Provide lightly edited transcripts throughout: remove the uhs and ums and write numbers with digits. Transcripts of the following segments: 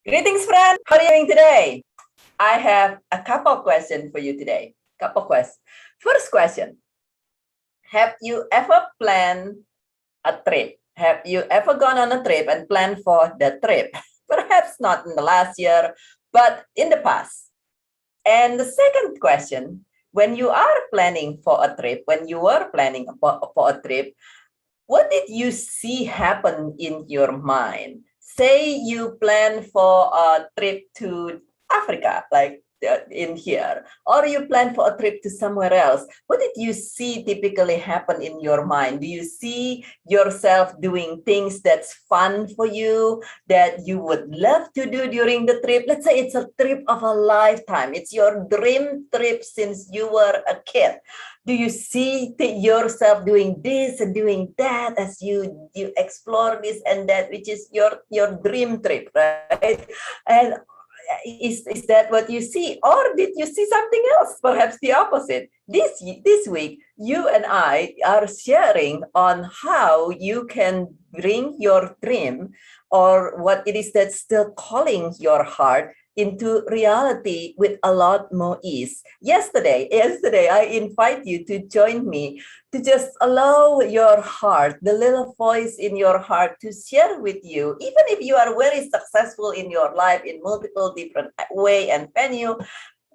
Greetings, friend. How are you doing today? I have a couple of questions for you today. Couple questions. First question: have you ever planned a trip? Have you ever gone on a trip and planned for the trip? Perhaps not in the last year, but in the past. And the second question: when you are planning for a trip, when you were planning for a trip, what did you see happen in your mind? Say you plan for a trip to Africa, like in here, or you plan for a trip to somewhere else. What did you see typically happen in your mind? Do you see yourself doing things that's fun for you, that you would love to do during the trip? Let's say it's a trip of a lifetime. It's your dream trip since you were a kid. Do you see yourself doing this and doing that as you explore this and that, which is your dream trip, right? And is that what you see, or did you see something else, perhaps the opposite? This week you and I are sharing on how you can bring your dream, or what it is that's still calling your heart, into reality with a lot more ease. Yesterday, I invite you to join me, to just allow your heart, the little voice in your heart, to share with you, even if you are very successful in your life in multiple different way and venue.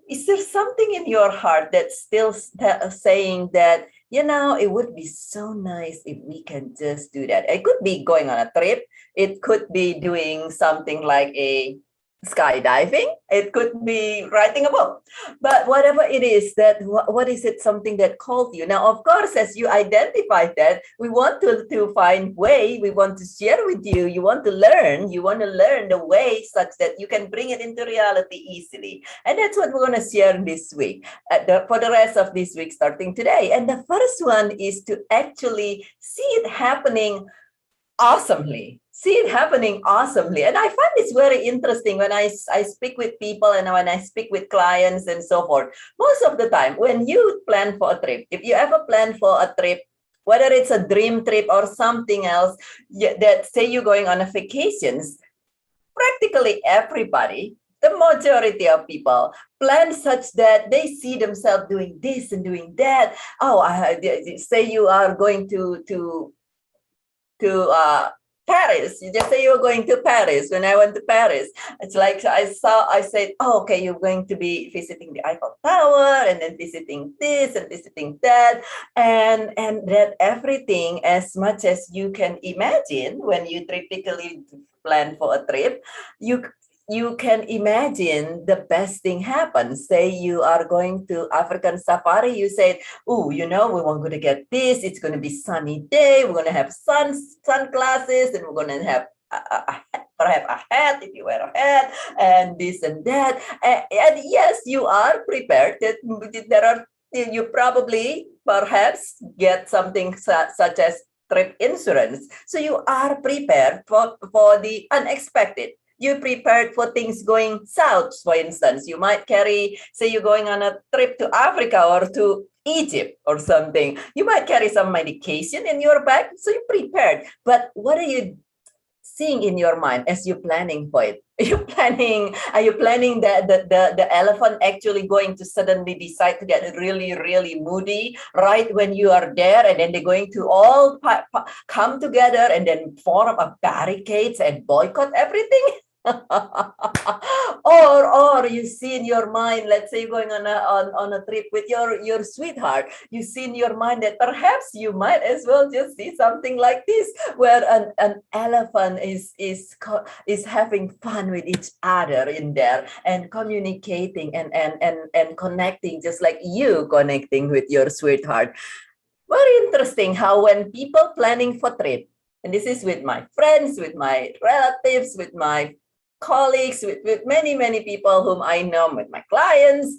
Is there something in your heart that's still saying that, it would be so nice if we can just do that? It could be going on a trip. It could be doing something like a skydiving. It could be writing a book. But whatever it is, that what is it, something that called you? Now, of course, as you identify that, we want to find way, we want to share with you. You want to learn the way such that you can bring it into reality easily. And that's what we're going to share this week, for the rest of this week, starting today. And the first one is to actually see it happening awesomely. See it happening awesomely. And I find this very interesting when I speak with people and when I speak with clients and so forth. Most of the time, when you plan for a trip, if you ever plan for a trip, whether it's a dream trip or something else, that say you're going on a vacations, practically everybody, the majority of people, plan such that they see themselves doing this and doing that. Oh, say you are going to Paris. You just say you were going to Paris. When I went to Paris, it's like I said, oh, okay, you're going to be visiting the Eiffel Tower and then visiting this and visiting that. And that everything, as much as you can imagine when you typically plan for a trip, you you can imagine the best thing happens. Say you are going to African safari, you said, oh, we want to get this. It's going to be sunny day. We're going to have sunglasses, and we're going to have perhaps a hat if you wear a hat, and this and that. And yes, you are prepared. That there are you probably perhaps get something such as trip insurance, so you are prepared for the unexpected. You prepared for things going south. For instance, you might carry, say you're going on a trip to Africa or to Egypt or something, you might carry some medication in your bag, so you're prepared. But what are you seeing in your mind as you're planning for it? Are you planning that the elephant actually going to suddenly decide to get really, really moody right when you are there, and then they're going to all come together and then form a barricades and boycott everything? or you see in your mind, let's say you're going on a trip with your sweetheart, you see in your mind that perhaps you might as well just see something like this, where an elephant is having fun with each other in there and communicating and connecting, just like you connecting with your sweetheart. Very interesting how when people planning for trip, and this is with my friends, with my relatives, with my colleagues, with many people whom I know, with my clients,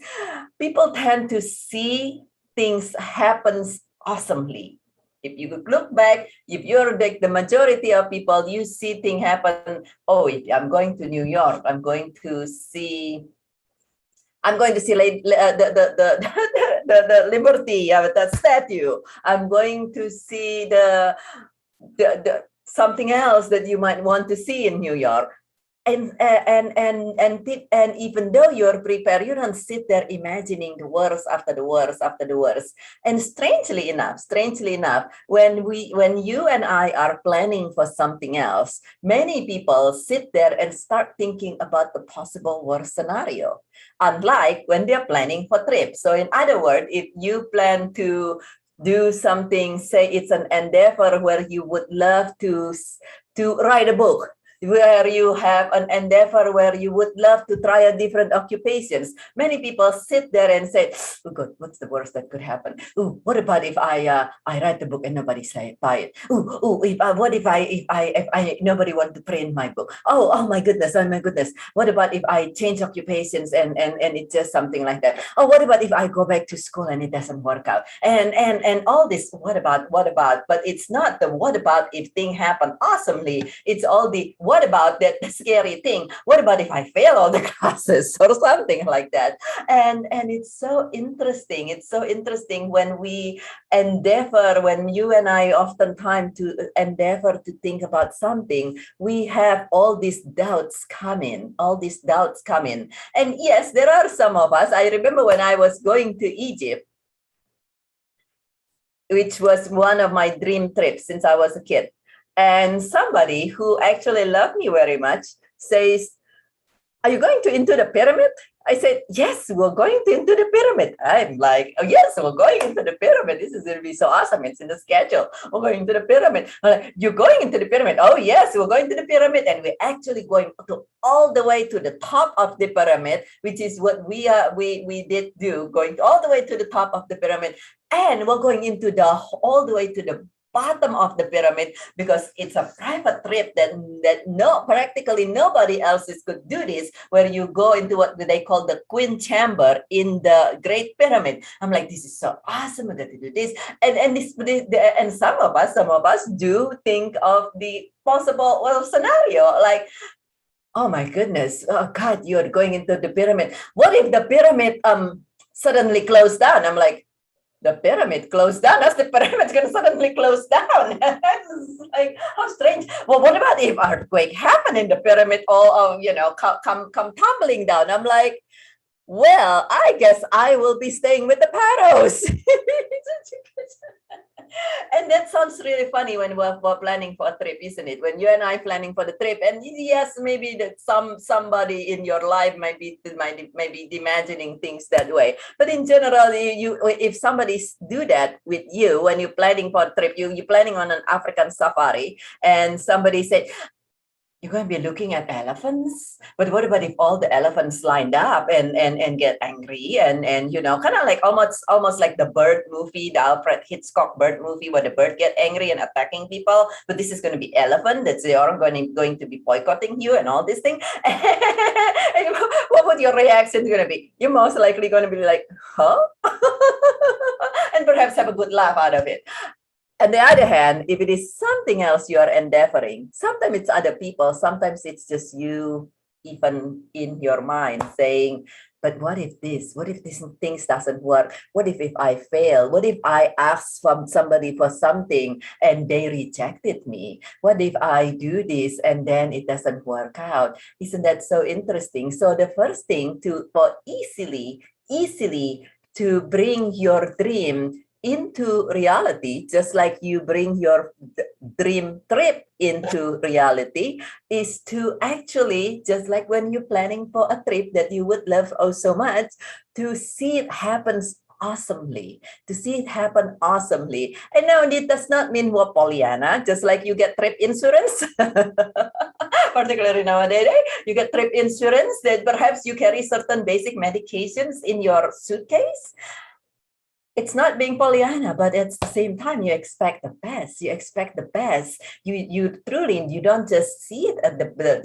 people tend to see things happens awesomely. If you could look back, if you're like the majority of people, you see things happen. Oh, I'm going to New York, I'm going to see like, the Liberty, that statue. I'm going to see the something else that you might want to see in New York. and even though you're prepared, you don't sit there imagining the worst after the worst after the worst. And strangely enough, when you and I are planning for something else, many people sit there and start thinking about the possible worst scenario, unlike when they're planning for trips. So in other words, if you plan to do something, say it's an endeavor where you would love to write a book, where you have an endeavor where you would love to try a different occupations. Many people sit there and say, "Oh God, what's the worst that could happen? Oh, what about if I write the book and nobody say buy it? Oh, what if I nobody want to print my book? Oh my goodness, oh my goodness. What about if I change occupations and it's just something like that? Oh, what about if I go back to school and it doesn't work out? And all this, what about? But it's not the what about if thing happen awesomely. It's all the what about that scary thing? What about if I fail all the classes or something like that? And it's so interesting. It's so interesting when we endeavor, when you and I oftentimes to endeavor to think about something, we have all these doubts come in, And yes, there are some of us. I remember when I was going to Egypt, which was one of my dream trips since I was a kid. And somebody who actually loved me very much says, "Are you going to into the pyramid?" I said, "Yes, we're going to into the pyramid." I'm like, "Oh yes, we're going into the pyramid. This is going to be so awesome. It's in the schedule. We're going to the pyramid." I'm like, "You're going into the pyramid?" "Oh yes, we're going to the pyramid." And we're actually going to all the way to the top of the pyramid, which is what we did do, going all the way to the top of the pyramid. And we're going into all the way to the bottom of the pyramid, because it's a private trip that practically nobody else could do this, where you go into what they call the Queen Chamber in the Great Pyramid. I'm like, this is so awesome. I'm going to do this. And some of us do think of the possible scenario, like, oh my goodness, oh God, you're going into the pyramid. What if the pyramid suddenly closed down? I'm like, the pyramid closed down. That's the pyramid's going to suddenly close down. It's like, how strange. Well, what about if earthquake happen in the pyramid, all come tumbling down? I'm like, well, I guess I will be staying with the pharaohs. And that sounds really funny when we're planning for a trip, isn't it? When you and I planning for the trip, and yes, maybe that somebody in your life might be imagining things that way. But in general, if somebody do that with you when you're planning for a trip, you're planning on an African safari, and somebody said, "You're going to be looking at elephants, but what about if all the elephants lined up and get angry and kind of like almost like the bird movie, the Alfred Hitchcock bird movie, where the bird get angry and attacking people, but this is going to be elephant that's they are going to be boycotting you and all this thing." What would your reaction going to be? You're most likely going to be like, "Huh?" And perhaps have a good laugh out of it. On the other hand, if it is something else you are endeavoring, sometimes it's other people, sometimes it's just you, even in your mind, saying, "But what if this things doesn't work? What if I fail? What if I ask from somebody for something and they rejected me? What if I do this and then it doesn't work out?" Isn't that so interesting? So the first thing for easily to bring your dream into reality, just like you bring your dream trip into reality, is to actually, just like when you're planning for a trip that you would love oh so much, to see it happens awesomely, And now it does not mean we're Pollyanna, just like you get trip insurance. Particularly nowadays, you get trip insurance that perhaps you carry certain basic medications in your suitcase. It's not being Pollyanna, but at the same time, you expect the best. You truly, you don't just see it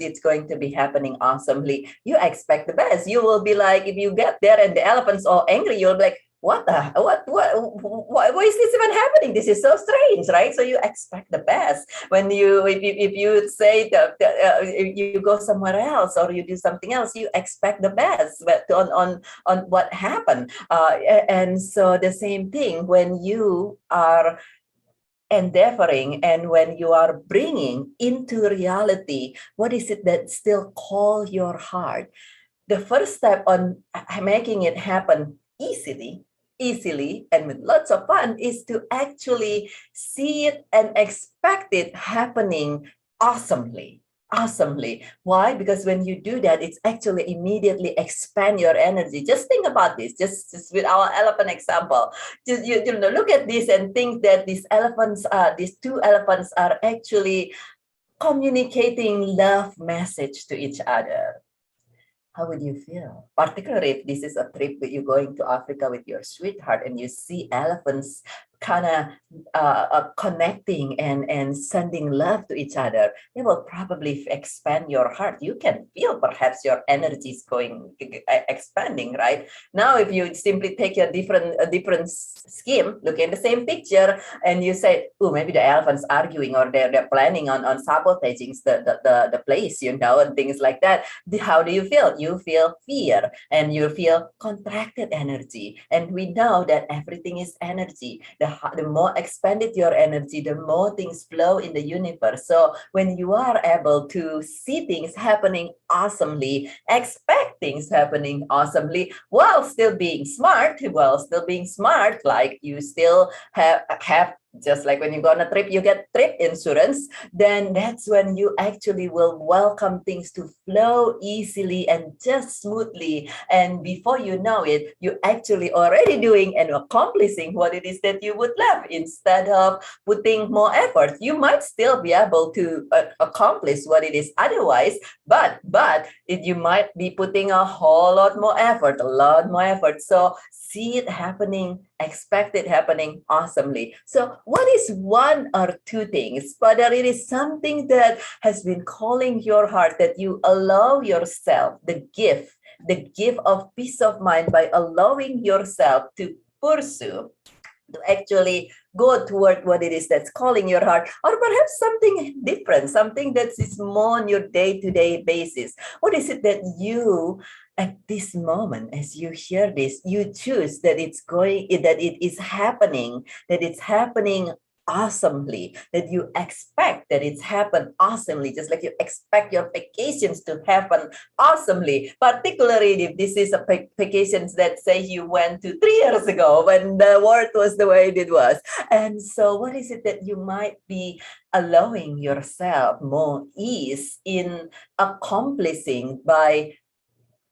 it's going to be happening awesomely. You expect the best. You will be like, if you get there and the elephant's all angry, you'll be like, what why is this even happening? This is so strange, right? So you expect the best. When if you say that if you go somewhere else or you do something else, you expect the best but on what happened. And so the same thing when you are endeavoring and when you are bringing into reality, what is it that still call your heart? The first step on making it happen easily and with lots of fun is to actually see it and expect it happening awesomely. Why? Because when you do that, it's actually immediately expand your energy. Just think about this, just with our elephant example. Just you know, look at this and think that these two elephants are actually communicating love message to each other. How would you feel? Particularly if this is a trip that you're going to Africa with your sweetheart and you see elephants kind of connecting and sending love to each other, it will probably expand your heart. You can feel perhaps your energy is going expanding, right? Now, if you simply take a different scheme, look at the same picture, and you say, oh, maybe the elephants arguing or they're planning on sabotaging the place, you know, and things like that. How do you feel? You feel fear and you feel contracted energy. And we know that everything is energy. The more expanded your energy, the more things flow in the universe. So when you are able to see things happening awesomely, expect things happening awesomely while still being smart, like you still have just like when you go on a trip, you get trip insurance, then that's when you actually will welcome things to flow easily and just smoothly. And before you know it, you actually already doing and accomplishing what it is that you would love instead of putting more effort. You might still be able to accomplish what it is otherwise, but you might be putting a whole lot more effort, So see it happening, expect it happening awesomely. So what is one or two things, whether it is something that has been calling your heart, that you allow yourself the gift of peace of mind by allowing yourself to pursue, to actually go toward what it is that's calling your heart, or perhaps something different, something that is more on your day-to-day basis. What is it that you, at this moment, as you hear this, you choose that it's happening awesomely, that you expect that it's happened awesomely, just like you expect your vacations to happen awesomely, particularly if this is a vacations that say you went to 3 years ago when the world was the way it was. And so what is it that you might be allowing yourself more ease in accomplishing by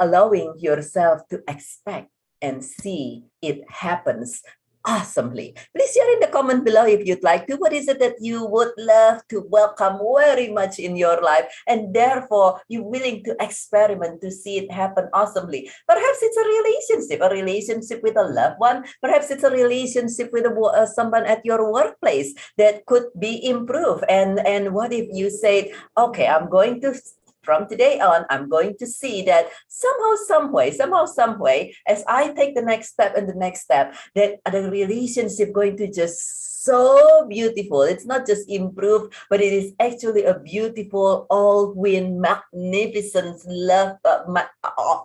allowing yourself to expect and see it happens awesomely? Please share in the comment below if you'd like to. What is it that you would love to welcome very much in your life, and therefore you're willing to experiment to see it happen awesomely? Perhaps it's a relationship with a loved one. Perhaps it's a relationship with someone at your workplace that could be improved. And what if you say, okay, from today on, I'm going to see that somehow, some way, as I take the next step, that the relationship going to just so beautiful. It's not just improved, but it is actually a beautiful, all-win, magnificent, love,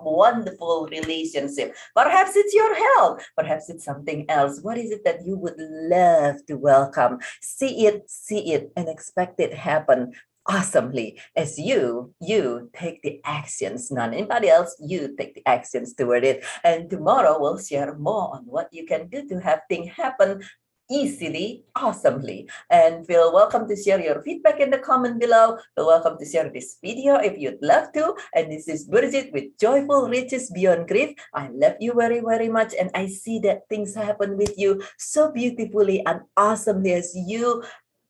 wonderful relationship. Perhaps it's your health. Perhaps it's something else. What is it that you would love to welcome? See it, and expect it happen awesomely as you take the actions, not anybody else. You take the actions toward it. And tomorrow we'll share more on what you can do to have things happen easily, awesomely. And feel welcome to share your feedback in the comment below. Feel welcome to share this video if you'd love to. And this is Burjit with Joyful Riches Beyond Grief. I love you very, very much, and I see that things happen with you so beautifully and awesomely as you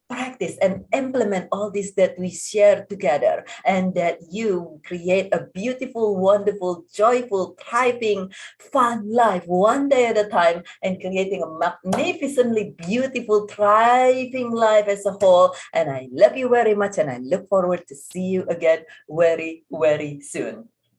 practice and implement all this that we share together, and that you create a beautiful, wonderful, joyful, thriving, fun life one day at a time, and creating a magnificently beautiful, thriving life as a whole. And I love you very much, and I look forward to see you again very, very soon.